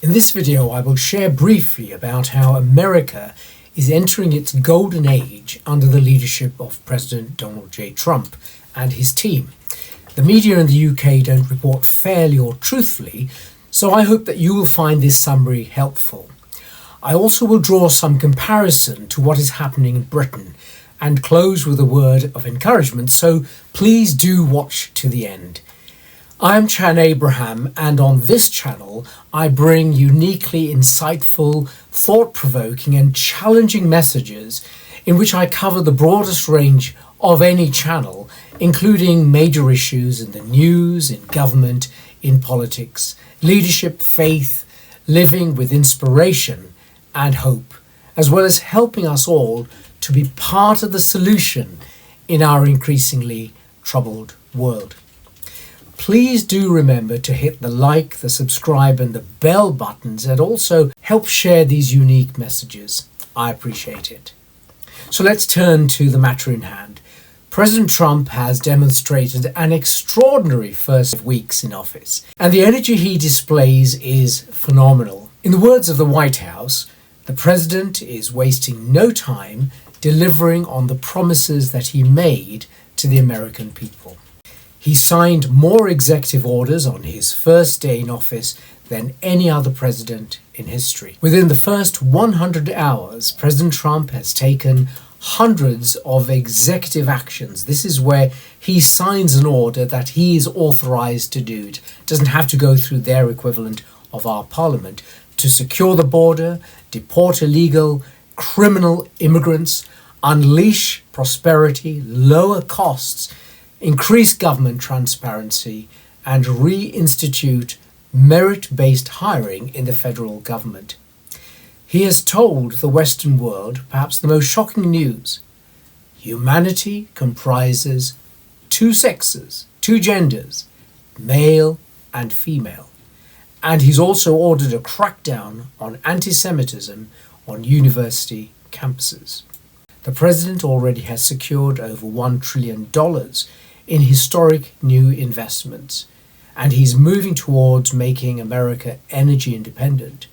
In this video, I will share briefly about how America is entering its golden age under the leadership of President Donald J. Trump and his team. The media in the UK don't report fairly or truthfully, so I hope that you will find this summary helpful. I also will draw some comparison to what is happening in Britain and close with a word of encouragement, so please do watch to the end. I am Chan Abraham, and on this channel I bring uniquely insightful, thought-provoking and challenging messages in which I cover the broadest range of any channel, including major issues in the news, in government, in politics, leadership, faith, living with inspiration and hope, as well as helping us all to be part of the solution in our increasingly troubled world. Please do remember to hit the like, the subscribe and the bell buttons, and also help share these unique messages. I appreciate it. So let's turn to the matter in hand. President Trump has demonstrated an extraordinary first weeks in office, and the energy he displays is phenomenal. In the words of the White House, the president is wasting no time delivering on the promises that he made to the American people. He signed more executive orders on his first day in office than any other president in history. Within the first 100 hours, President Trump has taken hundreds of executive actions. This is where he signs an order that he is authorized to do. It doesn't have to go through their equivalent of our parliament to secure the border, deport illegal criminal immigrants, unleash prosperity, lower costs, increase government transparency, and reinstitute merit-based hiring in the federal government. He has told the Western world perhaps the most shocking news. Humanity comprises two sexes, two genders, male and female. And he's also ordered a crackdown on anti-Semitism on university campuses. The president already has secured over $1 trillion in historic new investments, and he's moving towards making America energy independent.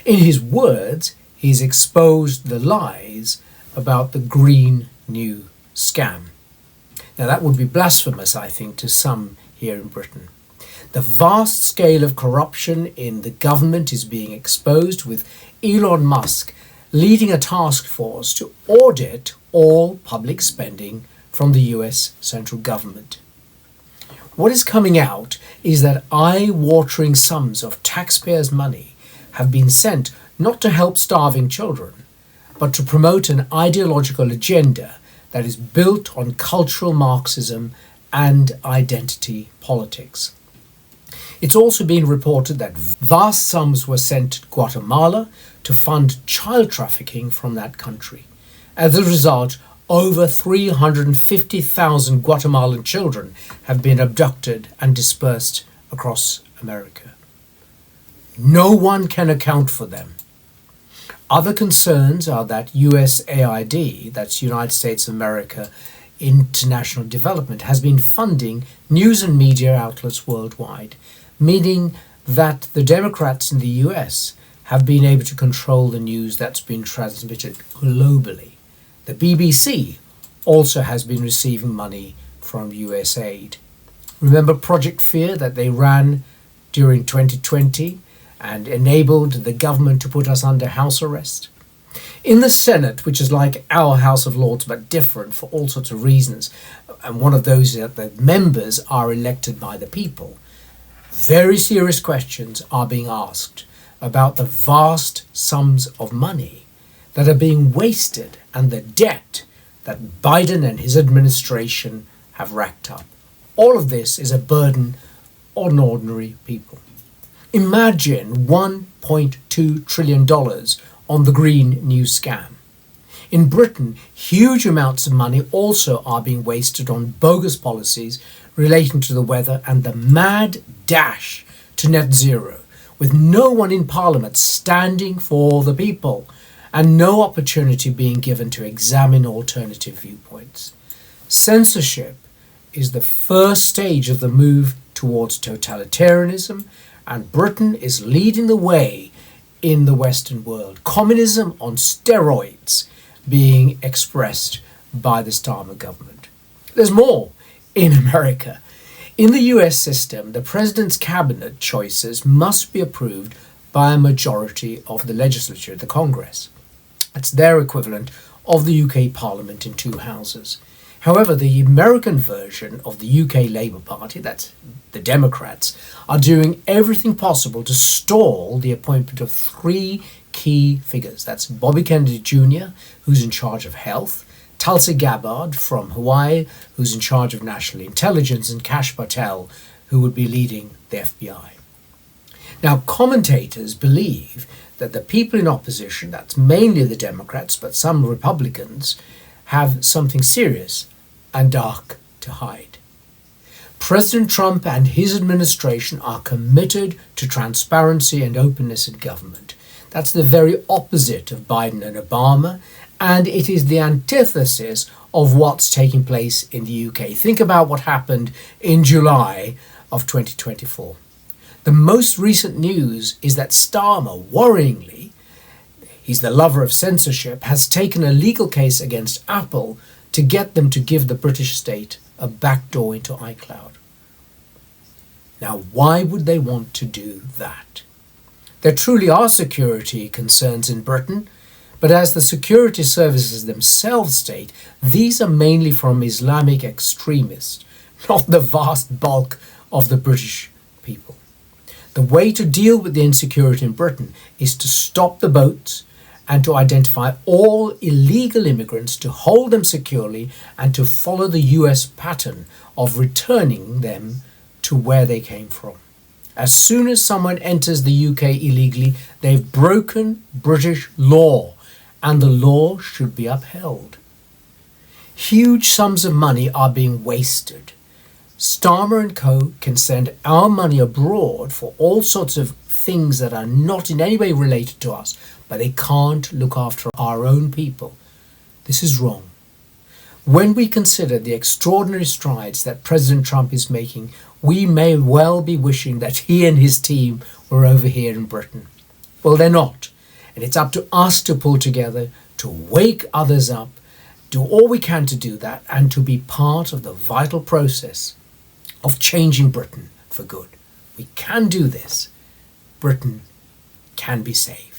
In his words, he's exposed the lies about the Green New Scam. Now that would be blasphemous, I think, to some here in Britain. The vast scale of corruption in the government is being exposed, with Elon Musk leading a task force to audit all public spending from the US central government. What is coming out is that eye-watering sums of taxpayers' money have been sent not to help starving children, but to promote an ideological agenda that is built on cultural Marxism and identity politics. It's also been reported that vast sums were sent to Guatemala to fund child trafficking from that country. As a result, over 350,000 Guatemalan children have been abducted and dispersed across America. No one can account for them. Other concerns are that USAID, that's United States of America International Development, has been funding news and media outlets worldwide, meaning that the Democrats in the US have been able to control the news that's been transmitted globally. The BBC also has been receiving money from USAID. Remember Project Fear that they ran during 2020 and enabled the government to put us under house arrest? In the Senate, which is like our House of Lords but different for all sorts of reasons, and one of those is that the members are elected by the people, very serious questions are being asked about the vast sums of money that are being wasted and the debt that Biden and his administration have racked up. All of this is a burden on ordinary people. Imagine $1.2 trillion on the Green New Scam. In Britain, huge amounts of money also are being wasted on bogus policies relating to the weather and the mad dash to net zero, with no one in Parliament standing for the people and no opportunity being given to examine alternative viewpoints. Censorship is the first stage of the move towards totalitarianism, and Britain is leading the way in the Western world. Communism on steroids being expressed by the Starmer government. There's more in America. In the US system, the president's cabinet choices must be approved by a majority of the legislature, the Congress. It's their equivalent of the UK Parliament in two houses. However, the American version of the UK Labour Party, that's the Democrats, are doing everything possible to stall the appointment of three key figures. That's Bobby Kennedy Jr., who's in charge of health, Tulsi Gabbard from Hawaii, who's in charge of national intelligence, and Kash Patel, who would be leading the FBI. Now, commentators believe that the people in opposition, that's mainly the Democrats, but some Republicans, have something serious and dark to hide. President Trump and his administration are committed to transparency and openness in government. That's the very opposite of Biden and Obama, and it is the antithesis of what's taking place in the UK. Think about what happened in July of 2024. The most recent news is that Starmer, worryingly, he's the lover of censorship, has taken a legal case against Apple to get them to give the British state a backdoor into iCloud. Now, why would they want to do that? There truly are security concerns in Britain, but as the security services themselves state, these are mainly from Islamic extremists, not the vast bulk of the British people. The way to deal with the insecurity in Britain is to stop the boats and to identify all illegal immigrants, to hold them securely, and to follow the US pattern of returning them to where they came from. As soon as someone enters the UK illegally, they've broken British law, and the law should be upheld. Huge sums of money are being wasted. Starmer and Co. can send our money abroad for all sorts of things that are not in any way related to us, but they can't look after our own people. This is wrong. When we consider the extraordinary strides that President Trump is making, we may well be wishing that he and his team were over here in Britain. Well, they're not. And it's up to us to pull together, to wake others up, do all we can to do that, and to be part of the vital process of changing Britain for good. We can do this. Britain can be saved.